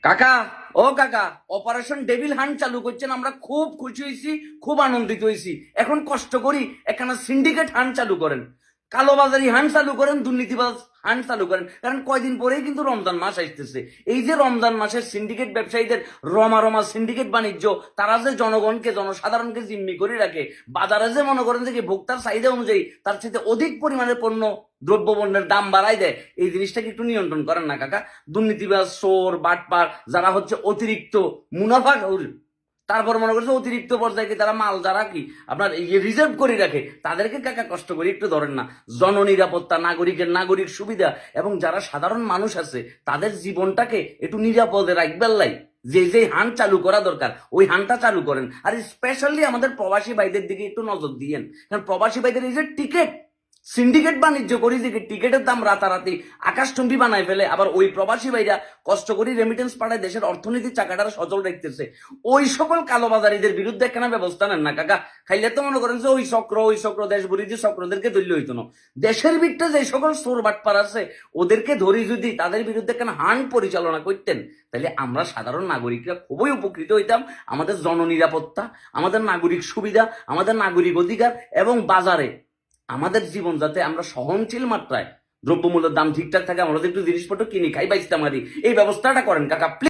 কাকা, ও কাকা, operation devil hunt চালু করছেন, আমরা খুব খুশি হয়েছি, খুব আনন্দিত হয়েছি। এখন কষ্ট করি একখানা সিন্ডিকেট হান্ট চালু করেন, কালোবাজারি হান্ট চালু করেন, দুর্নীতিবাজ হান্ট চালু করেন। কারণ কয়দিন পরেই কিন্তু রমজান মাস আসতেছে। এই যে রমজান মাসের সিন্ডিকেট ব্যবসায়ীদের রমা রমা সিন্ডিকেট বাণিজ্য, তারা যে জনগণকে জনসাধারণকে জিম্মি করে রাখে, বাজারে যে মনে করেন যে কি ভোক্তার চাহিদা অনুযায়ী তার চেয়ে অধিক পরিমাণে পণ্য দ্রব্যপণ্যের দাম বাড়াই দেয়, এই জিনিসটাকে একটু নিয়ন্ত্রণ করেন না কাকা। দুর্নীতিবাজ, চোর, বাটপার যারা হচ্ছে অতিরিক্ত মুনাফা, তারপর মনে করছে অতিরিক্ত পর্যায়ে তারা মাল যারা কি আপনার রিজার্ভ করে রাখে, তাদেরকে কাকা কষ্ট করে একটু ধরেন না। জননিরাপত্তা, নাগরিক সুবিধা এবং যারা সাধারণ মানুষ আছে তাদের জীবনটাকে একটু নিরাপদে রাখবেন লাই যে যে হান চালু করা দরকার ওই হানটা চালু করেন। আর স্পেশালি আমাদের প্রবাসী ভাইদের দিকে একটু নজর দিয়েন, কারণ প্রবাসী ভাইদের এই যে টিকিট সিন্ডিকেট বাণিজ্য করি, যে টিকিটের দাম রাতারাতি আকাশচুম্বী বানায় ফেলে, আবার ওই প্রবাসী ভাইরা কষ্ট করি রেমিটেন্স পাঠায় দেশের অর্থনীতির চাকাটা সচল রাখতেছে, ওই সকল কালোবাজারিদের বিরুদ্ধে কেন ব্যবস্থা নেন না কাকা? খাইলে তো মনে করেন যে ওই চক্র দেশ বিরোধী চক্রদেরকে ধরলে হইতো না। দেশের ভিতরে যে সকল চোর বাটপার আছে ওদেরকে ধরি যদি তাদের বিরুদ্ধে কেন হান পরিচালনা করতেন, তাহলে আমরা সাধারণ নাগরিকরা খুবই উপকৃত হইতাম। আমাদের জননিরাপত্তা, আমাদের নাগরিক সুবিধা, আমাদের নাগরিক অধিকার এবং বাজারে আমাদের জীবন যাতে আমরা সহনশীল মাত্রায় দ্রব্যমূল্যের দাম ঠিকঠাক থাকে, আমরা একটু জিনিসপত্র কিনি খাই বাইস্তা মারি, এই ব্যবস্থাটা করেন কাকা।